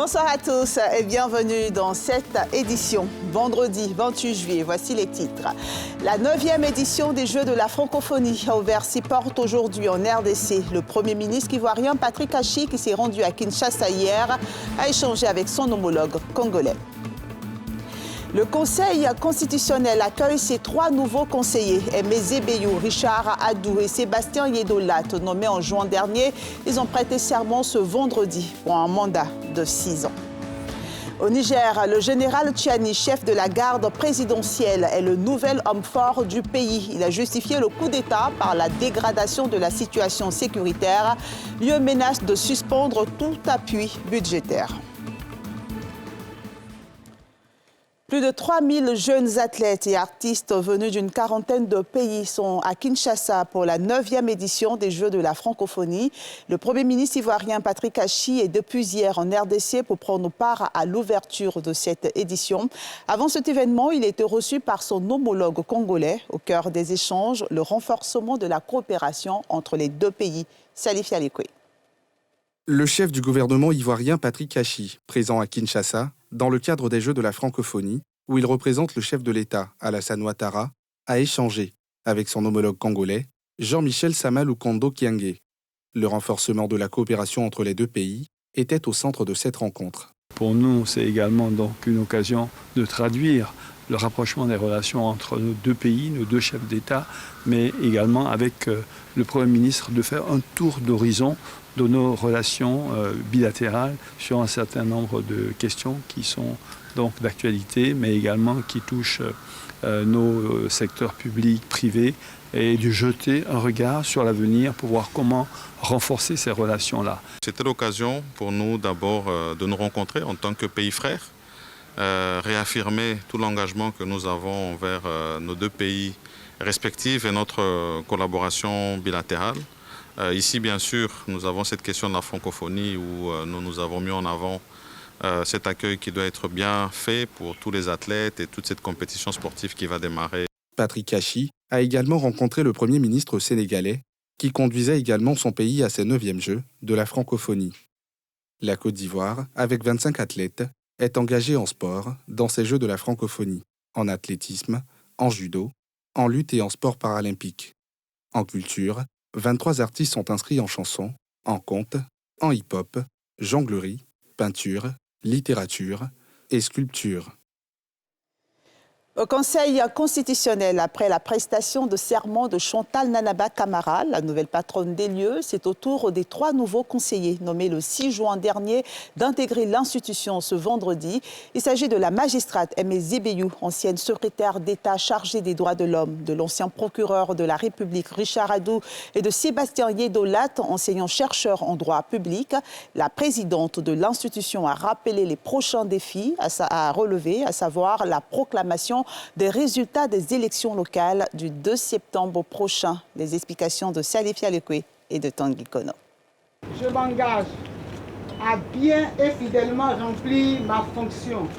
Bonsoir à tous et bienvenue dans cette édition. Vendredi 28 juillet, voici les titres. La 9e édition des Jeux de la francophonie a ouvert ses portes aujourd'hui en RDC. Le Premier ministre ivoirien Patrick Achi, qui s'est rendu à Kinshasa hier, a échangé avec son homologue congolais. Le Conseil constitutionnel accueille ses 3 nouveaux conseillers, Aimé Zébéyou, Richard Adou et Sébastien Yedolat, nommés en juin dernier. Ils ont prêté serment ce vendredi pour un mandat de 6 ans. Au Niger, le général Tchiani, chef de la garde présidentielle, est le nouvel homme fort du pays. Il a justifié le coup d'État par la dégradation de la situation sécuritaire. Lui menace de suspendre tout appui budgétaire. Plus de 3000 jeunes athlètes et artistes venus d'une quarantaine de pays sont à Kinshasa pour la 9e édition des Jeux de la francophonie. Le Premier ministre ivoirien Patrick Achi est depuis hier en RDC pour prendre part à l'ouverture de cette édition. Avant cet événement, il a été reçu par son homologue congolais. Au cœur des échanges, le renforcement de la coopération entre les 2 pays. Salif Yalikwe. Le chef du gouvernement ivoirien Patrick Achi, présent à Kinshasa, dans le cadre des Jeux de la francophonie, où il représente le chef de l'État, Alassane Ouattara, a échangé avec son homologue congolais, Jean-Michel Sama Lukondo Kyenge. Le renforcement de la coopération entre les 2 pays était au centre de cette rencontre. Pour nous, c'est également donc une occasion de traduire le rapprochement des relations entre nos 2 pays, nos 2 chefs d'État, mais également avec le Premier ministre de faire un tour d'horizon de nos relations bilatérales sur un certain nombre de questions qui sont donc d'actualité, mais également qui touchent nos secteurs publics, privés, et de jeter un regard sur l'avenir pour voir comment renforcer ces relations-là. C'était l'occasion pour nous d'abord de nous rencontrer en tant que pays frères, réaffirmer tout l'engagement que nous avons envers nos 2 pays respectifs et notre collaboration bilatérale. Ici, bien sûr, nous avons cette question de la francophonie où nous avons mis en avant cet accueil qui doit être bien fait pour tous les athlètes et toute cette compétition sportive qui va démarrer. Patrick Achi a également rencontré le Premier ministre sénégalais, qui conduisait également son pays à ses 9e Jeux de la francophonie. La Côte d'Ivoire, avec 25 athlètes, est engagée en sport dans ces Jeux de la francophonie, en athlétisme, en judo, en lutte et en sport paralympique. En culture, 23 artistes sont inscrits en chanson, en conte, en hip-hop, jonglerie, peinture, littérature et sculpture. Au Conseil constitutionnel, après la prestation de serment de Chantal Nanaba Camara, la nouvelle patronne des lieux, c'est au tour des 3 nouveaux conseillers nommés le 6 juin dernier d'intégrer l'institution ce vendredi. Il s'agit de la magistrate Aimé Zébéyou, ancienne secrétaire d'État chargée des droits de l'homme, de l'ancien procureur de la République Richard Adou et de Sébastien Yedolat, enseignant-chercheur en droit public. La présidente de l'institution a rappelé les prochains défis à relever, à savoir la proclamation des résultats des élections locales du 2 septembre prochain. Les explications de Salif Yalikwe et de Tanguy Kono. Je m'engage à bien et fidèlement remplir ma fonction,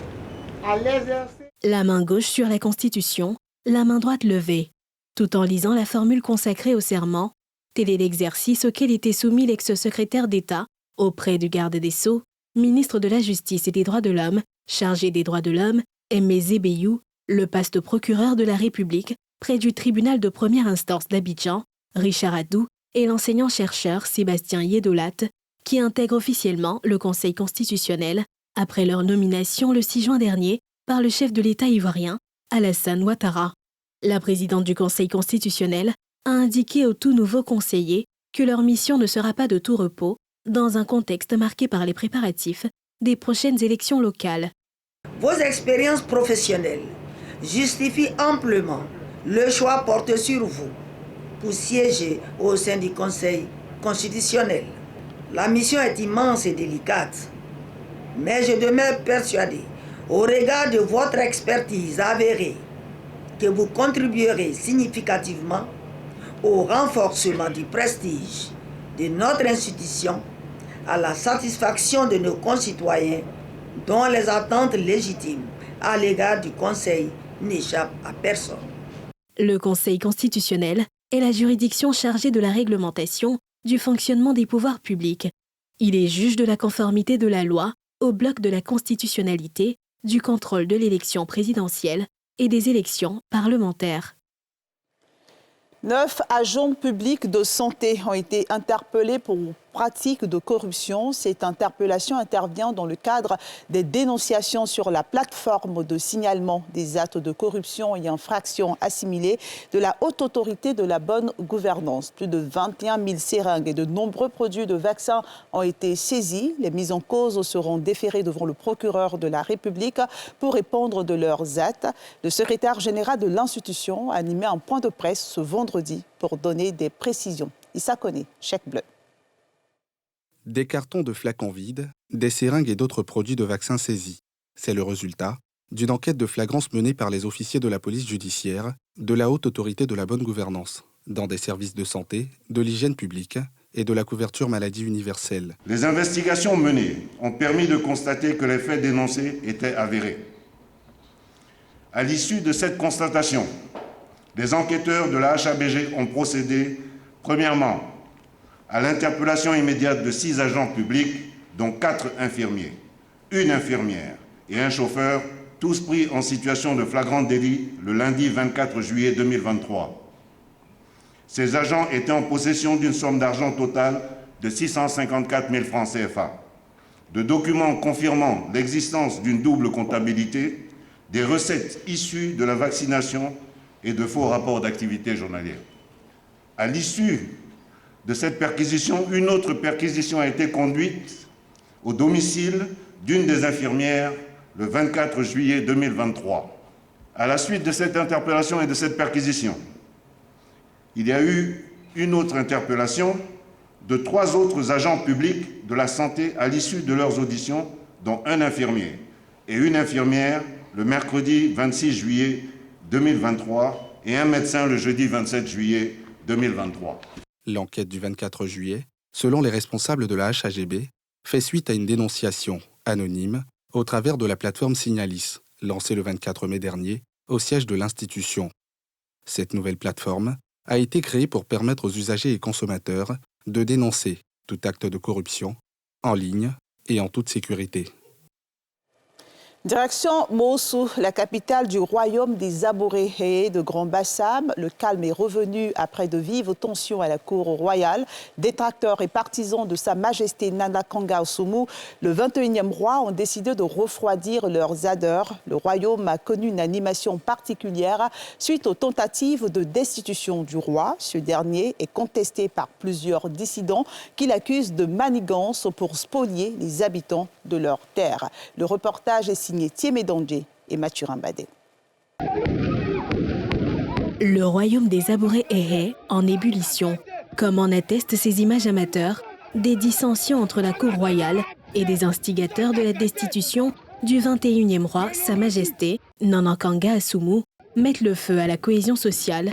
à l'exercer. La main gauche sur la Constitution, la main droite levée, tout en lisant la formule consacrée au serment. Tel est l'exercice auquel était soumis l'ex-secrétaire d'État auprès du garde des Sceaux, ministre de la Justice et des Droits de l'Homme, chargé des Droits de l'Homme, Aimé Zébéyou, le poste procureur de la République près du tribunal de première instance d'Abidjan, Richard Adou et l'enseignant-chercheur Sébastien Yedolat, qui intègrent officiellement le Conseil constitutionnel après leur nomination le 6 juin dernier par le chef de l'État ivoirien, Alassane Ouattara. La présidente du Conseil constitutionnel a indiqué aux tout nouveaux conseillers que leur mission ne sera pas de tout repos dans un contexte marqué par les préparatifs des prochaines élections locales. Vos expériences professionnelles justifient amplement le choix porté sur vous pour siéger au sein du Conseil constitutionnel. La mission est immense et délicate, mais je demeure persuadé, au regard de votre expertise avérée, que vous contribuerez significativement au renforcement du prestige de notre institution, à la satisfaction de nos concitoyens dont les attentes légitimes à l'égard du Conseil n'échappent à personne. Le Conseil constitutionnel est la juridiction chargée de la réglementation du fonctionnement des pouvoirs publics. Il est juge de la conformité de la loi au bloc de la constitutionnalité, du contrôle de l'élection présidentielle et des élections parlementaires. 9 agents publics de santé ont été interpellés pour pratique de corruption. Cette interpellation intervient dans le cadre des dénonciations sur la plateforme de signalement des actes de corruption et infractions assimilées de la Haute Autorité de la Bonne Gouvernance. Plus de 21 000 seringues et de nombreux produits de vaccins ont été saisis. Les mises en cause seront déférées devant le procureur de la République pour répondre de leurs actes. Le secrétaire général de l'institution a animé un point de presse ce vendredi pour donner des précisions. Issa Koné, Chèque Bleu. Des cartons de flacons vides, des seringues et d'autres produits de vaccins saisis. C'est le résultat d'une enquête de flagrance menée par les officiers de la police judiciaire, de la Haute Autorité de la Bonne Gouvernance, dans des services de santé, de l'hygiène publique et de la couverture maladie universelle. Les investigations menées ont permis de constater que les faits dénoncés étaient avérés. À l'issue de cette constatation, les enquêteurs de la HABG ont procédé, premièrement, à l'interpellation immédiate de 6 agents publics, dont 4 infirmiers, une infirmière et un chauffeur, tous pris en situation de flagrant délit le lundi 24 juillet 2023. Ces agents étaient en possession d'une somme d'argent totale de 654 000 francs CFA, de documents confirmant l'existence d'une double comptabilité, des recettes issues de la vaccination et de faux rapports d'activité journalière. À l'issue de cette perquisition, une autre perquisition a été conduite au domicile d'une des infirmières le 24 juillet 2023. À la suite de cette interpellation et de cette perquisition, il y a eu une autre interpellation de 3 autres agents publics de la santé à l'issue de leurs auditions, dont un infirmier et une infirmière le mercredi 26 juillet 2023 et un médecin le jeudi 27 juillet 2023. L'enquête du 24 juillet, selon les responsables de la HAGB, fait suite à une dénonciation anonyme au travers de la plateforme Signalis, lancée le 24 mai dernier au siège de l'institution. Cette nouvelle plateforme a été créée pour permettre aux usagers et consommateurs de dénoncer tout acte de corruption en ligne et en toute sécurité. Direction Mossou, la capitale du royaume des Aboréhé de Grand Bassam. Le calme est revenu après de vives tensions à la cour royale. Détracteurs et partisans de Sa Majesté Nana Kanga Oussoumou, le 21e roi, ont décidé de refroidir leurs ardeurs. Le royaume a connu une animation particulière suite aux tentatives de destitution du roi. Ce dernier est contesté par plusieurs dissidents qui l'accusent de manigance pour spolier les habitants de leurs terres. Le reportage est signé Thiemé Dangé et Mathurin Badé. Le royaume des Aboréhé en ébullition, comme en attestent ces images amateurs, des dissensions entre la cour royale et des instigateurs de la destitution du 21e roi, Sa Majesté Nana Kanga Oussoumou, mettent le feu à la cohésion sociale.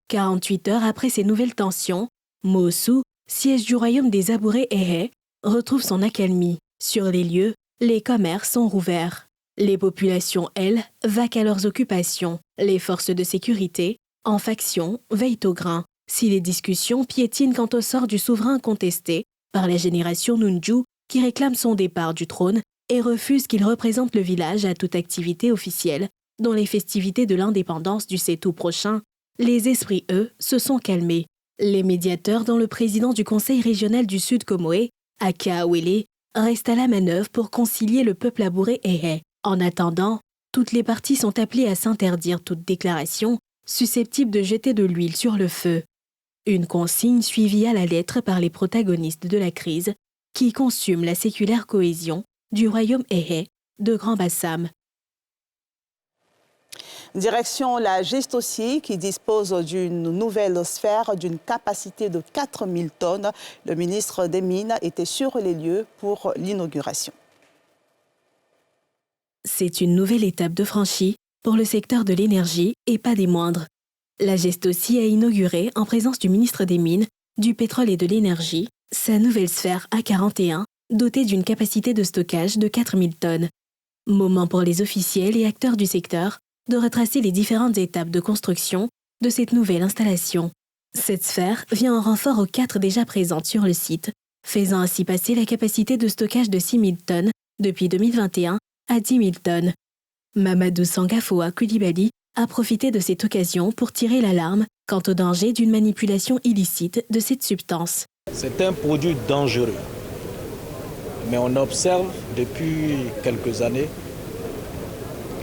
48 heures après ces nouvelles tensions, Mossou, siège du royaume des Aboréhé, retrouve son accalmie. Sur les lieux, les commerces sont rouverts. Les populations, elles, vaquent à leurs occupations. Les forces de sécurité, en faction, veillent au grain. Si les discussions piétinent quant au sort du souverain contesté par la génération Nunju, qui réclame son départ du trône et refuse qu'il représente le village à toute activité officielle, dont les festivités de l'indépendance du 7 août prochain, les esprits, eux, se sont calmés. Les médiateurs, dont le président du Conseil régional du Sud Comoé, Aka Awele, reste à la manœuvre pour concilier le peuple aboréhé. En attendant, toutes les parties sont appelées à s'interdire toute déclaration susceptible de jeter de l'huile sur le feu. Une consigne suivie à la lettre par les protagonistes de la crise qui consume la séculaire cohésion du royaume Éhé de Grand Bassam. Direction la Gestocie qui dispose d'une nouvelle sphère d'une capacité de 4000 tonnes. Le ministre des Mines était sur les lieux pour l'inauguration. C'est une nouvelle étape de franchie pour le secteur de l'énergie et pas des moindres. La Gestocie a inauguré, en présence du ministre des Mines, du pétrole et de l'énergie, sa nouvelle sphère A41, dotée d'une capacité de stockage de 4000 tonnes. Moment pour les officiels et acteurs du secteur de retracer les différentes étapes de construction de cette nouvelle installation. Cette sphère vient en renfort aux 4 déjà présentes sur le site faisant ainsi passer la capacité de stockage de 6 000 tonnes depuis 2021 à 10 000 tonnes. Mamadou Sangafoa Coulibaly a profité de cette occasion pour tirer l'alarme quant au danger d'une manipulation illicite de cette substance. C'est un produit dangereux, mais on observe depuis quelques années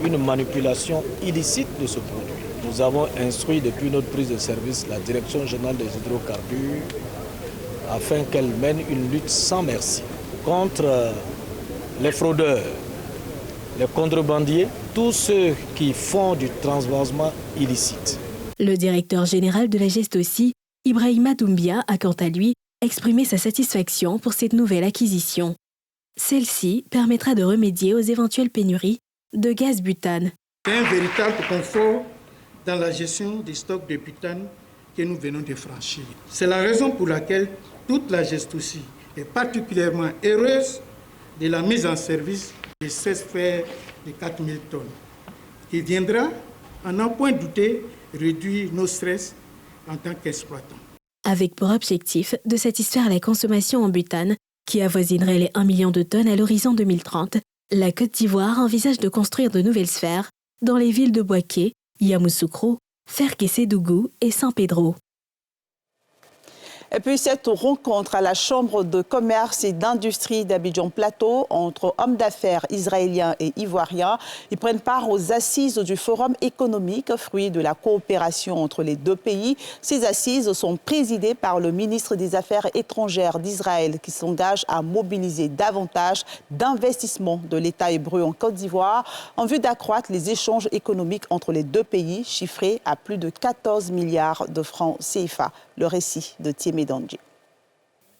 une manipulation illicite de ce produit. Nous avons instruit depuis notre prise de service la Direction générale des hydrocarbures afin qu'elle mène une lutte sans merci contre les fraudeurs, les contrebandiers, tous ceux qui font du transvasement illicite. Le directeur général de la Gestoci, Ibrahima Doumbia, a quant à lui exprimé sa satisfaction pour cette nouvelle acquisition. Celle-ci permettra de remédier aux éventuelles pénuries de gaz butane. C'est un véritable confort dans la gestion des stocks de butane que nous venons de franchir. C'est la raison pour laquelle toute la Gestoci est particulièrement heureuse de la mise en service de 16 fers de 4 000 tonnes, qui viendra, à n'en point douter, réduire nos stress en tant qu'exploitants. Avec pour objectif de satisfaire la consommation en butane, qui avoisinerait les 1 million de tonnes à l'horizon 2030, la Côte d'Ivoire envisage de construire de nouvelles sphères dans les villes de Bouaké, Yamoussoukro, Ferkessé-Dougou et San Pedro. Et puis cette rencontre à la Chambre de commerce et d'industrie d'Abidjan Plateau entre hommes d'affaires israéliens et ivoiriens. Ils prennent part aux assises du Forum économique, fruit de la coopération entre les deux pays. Ces assises sont présidées par le ministre des Affaires étrangères d'Israël qui s'engage à mobiliser davantage d'investissements de l'État hébreu en Côte d'Ivoire en vue d'accroître les échanges économiques entre les deux pays, chiffrés à plus de 14 milliards de francs CFA. Le récit de Thiemé Dandji.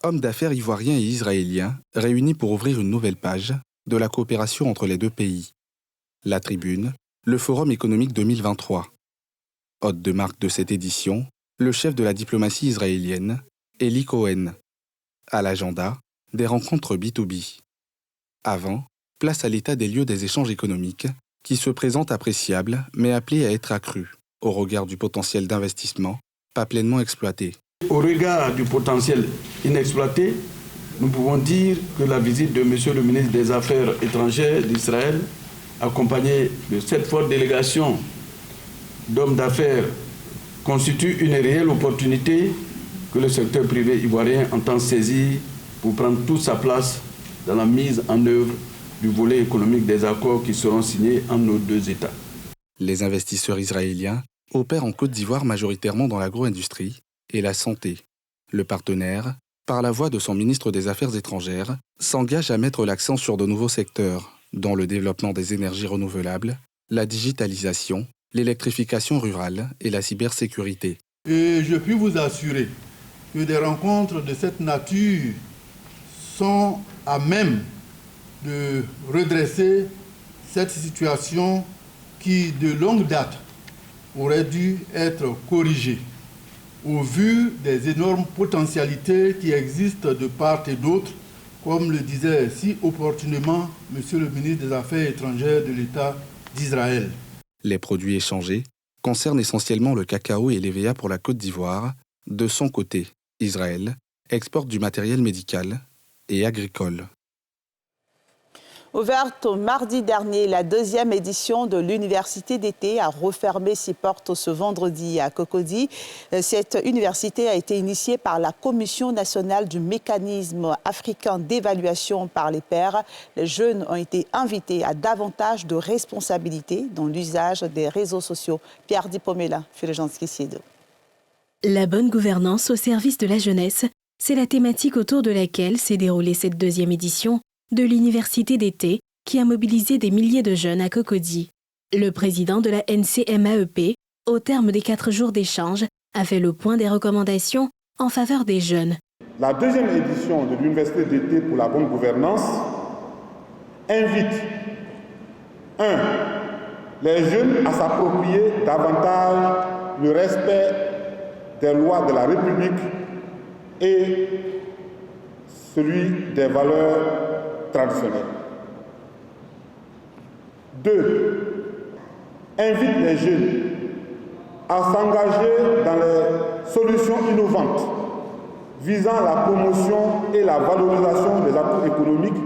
Hommes d'affaires ivoiriens et israéliens réunis pour ouvrir une nouvelle page de la coopération entre les deux pays. La Tribune, le Forum économique 2023. Hôte de marque de cette édition, le chef de la diplomatie israélienne, Eli Cohen. À l'agenda, des rencontres B2B. Avant, place à l'état des lieux des échanges économiques qui se présentent appréciables mais appelés à être accrus au regard du potentiel d'investissement pas pleinement exploité. Au regard du potentiel inexploité, nous pouvons dire que la visite de M. le ministre des Affaires étrangères d'Israël, accompagné de cette forte délégation d'hommes d'affaires, constitue une réelle opportunité que le secteur privé ivoirien entend saisir pour prendre toute sa place dans la mise en œuvre du volet économique des accords qui seront signés entre nos deux États. Les investisseurs israéliens opère en Côte d'Ivoire majoritairement dans l'agro-industrie et la santé. Le partenaire, par la voix de son ministre des Affaires étrangères, s'engage à mettre l'accent sur de nouveaux secteurs, dont le développement des énergies renouvelables, la digitalisation, l'électrification rurale et la cybersécurité. Et je puis vous assurer que des rencontres de cette nature sont à même de redresser cette situation qui, de longue date, aurait dû être corrigé au vu des énormes potentialités qui existent de part et d'autre, comme le disait si opportunément M. le ministre des Affaires étrangères de l'État d'Israël. Les produits échangés concernent essentiellement le cacao et l'EVA pour la Côte d'Ivoire. De son côté, Israël exporte du matériel médical et agricole. Ouverte mardi dernier, la deuxième édition de l'université d'été a refermé ses portes ce vendredi à Cocody. Cette université a été initiée par la Commission nationale du mécanisme africain d'évaluation par les pairs. Les jeunes ont été invités à davantage de responsabilités dans l'usage des réseaux sociaux. Pierre Dipomela, Fulgence Siedo. La bonne gouvernance au service de la jeunesse, c'est la thématique autour de laquelle s'est déroulée cette deuxième édition de l'université d'été qui a mobilisé des milliers de jeunes à Cocody. Le président de la NCMAEP, au terme des 4 jours d'échange, a fait le point des recommandations en faveur des jeunes. La deuxième édition de l'université d'été pour la bonne gouvernance invite 1. Les jeunes à s'approprier davantage le respect des lois de la République et celui des valeurs traditionnelles. 2. Invite les jeunes à s'engager dans les solutions innovantes visant la promotion et la valorisation des atouts économiques,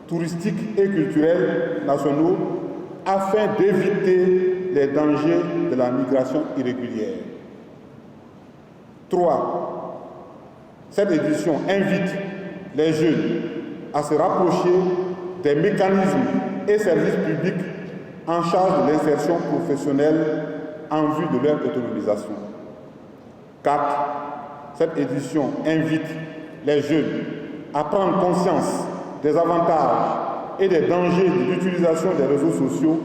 touristiques et culturels nationaux afin d'éviter les dangers de la migration irrégulière. 3. Cette édition invite les jeunes à se rapprocher des mécanismes et services publics en charge de l'insertion professionnelle en vue de leur autonomisation. 4. Cette édition invite les jeunes à prendre conscience des avantages et des dangers de l'utilisation des réseaux sociaux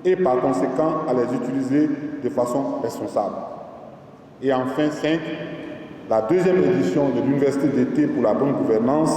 et par conséquent à les utiliser de façon responsable. Et enfin, 5. La deuxième édition de l'Université d'été pour la bonne gouvernance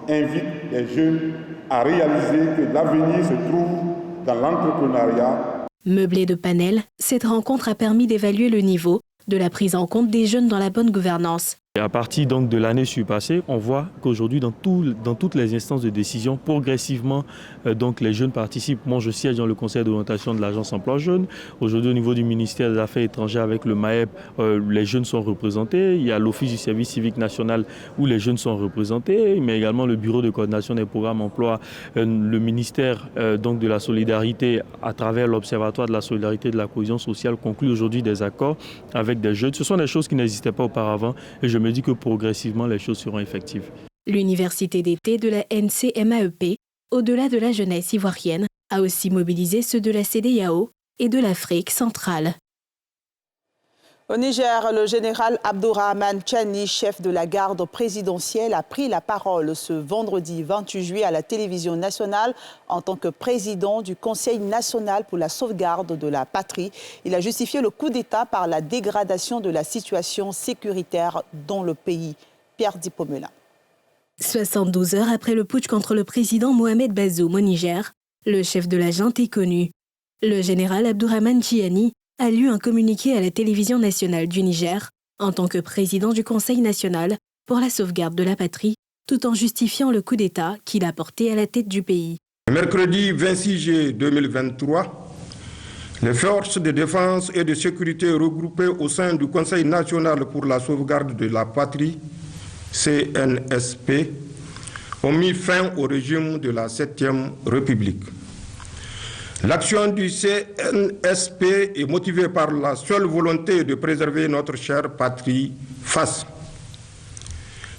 invite les jeunes à réaliser que l'avenir se trouve dans l'entrepreneuriat. Meublée de panels, cette rencontre a permis d'évaluer le niveau de la prise en compte des jeunes dans la bonne gouvernance. Et à partir donc de l'année surpassée, on voit qu'aujourd'hui, dans toutes les instances de décision, progressivement, donc les jeunes participent. Moi, je siège dans le conseil d'orientation de l'agence emploi jeune. Aujourd'hui, au niveau du ministère des Affaires étrangères, avec le MAEP, les jeunes sont représentés. Il y a l'Office du service civique national où les jeunes sont représentés, mais également le bureau de coordination des programmes emploi, le ministère donc de la solidarité, à travers l'Observatoire de la solidarité et de la cohésion sociale, conclut aujourd'hui des accords avec des jeunes. Ce sont des choses qui n'existaient pas auparavant et je me dis que progressivement, les choses seront effectives. L'université d'été de la NCMAEP, au-delà de la jeunesse ivoirienne, a aussi mobilisé ceux de la CEDEAO et de l'Afrique centrale. Au Niger, le général Abdourahmane Tiani, chef de la garde présidentielle, a pris la parole ce vendredi 28 juillet à la télévision nationale en tant que président du Conseil national pour la sauvegarde de la patrie. Il a justifié le coup d'État par la dégradation de la situation sécuritaire dans le pays. Pierre Dipomela. 72 heures après le putsch contre le président Mohamed Bazoum au Niger, le chef de la junte est connu. Le général Abdourahmane Tiani a lu un communiqué à la télévision nationale du Niger en tant que président du Conseil national pour la sauvegarde de la patrie, tout en justifiant le coup d'État qu'il a porté à la tête du pays. Mercredi 26 juillet 2023, les forces de défense et de sécurité regroupées au sein du Conseil national pour la sauvegarde de la patrie, CNSP, ont mis fin au régime de la 7e République. L'action du CNSP est motivée par la seule volonté de préserver notre chère patrie face,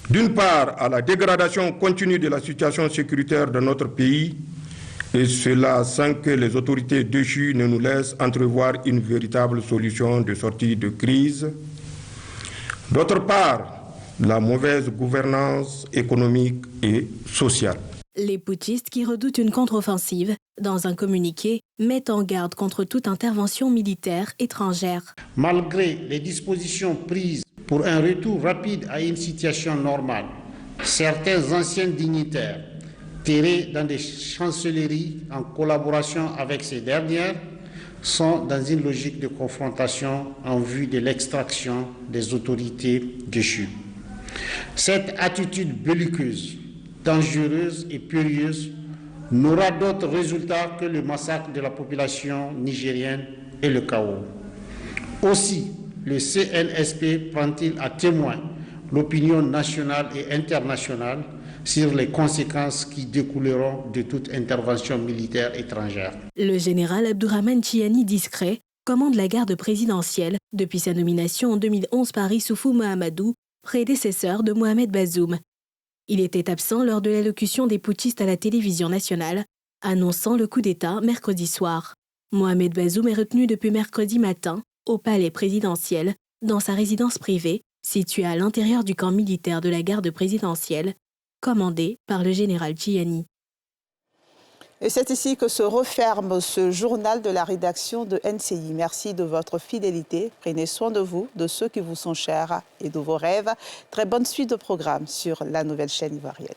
d'une part, à la dégradation continue de la situation sécuritaire de notre pays, et cela sans que les autorités déchues ne nous laissent entrevoir une véritable solution de sortie de crise. D'autre part, la mauvaise gouvernance économique et sociale. Les putschistes qui redoutent une contre-offensive, dans un communiqué, mettent en garde contre toute intervention militaire étrangère. Malgré les dispositions prises pour un retour rapide à une situation normale, certains anciens dignitaires, terrés dans des chancelleries en collaboration avec ces dernières, sont dans une logique de confrontation en vue de l'extraction des autorités déchues. Cette attitude belliqueuse, dangereuse et périlleuse n'aura d'autre résultat que le massacre de la population nigérienne et le chaos. Aussi, le CNSP prend-il à témoin l'opinion nationale et internationale sur les conséquences qui découleront de toute intervention militaire étrangère. Le général Abdourahmane Tiani discret commande la garde présidentielle depuis sa nomination en 2011 par Issoufou Mahamadou, prédécesseur de Mohamed Bazoum. Il était absent lors de l'allocution des putschistes à la télévision nationale, annonçant le coup d'État mercredi soir. Mohamed Bazoum est retenu depuis mercredi matin au palais présidentiel, dans sa résidence privée, située à l'intérieur du camp militaire de la garde présidentielle, commandé par le général Tiani. Et c'est ici que se referme ce journal de la rédaction de NCI. Merci de votre fidélité. Prenez soin de vous, de ceux qui vous sont chers et de vos rêves. Très bonne suite de programme sur la nouvelle chaîne ivoirienne.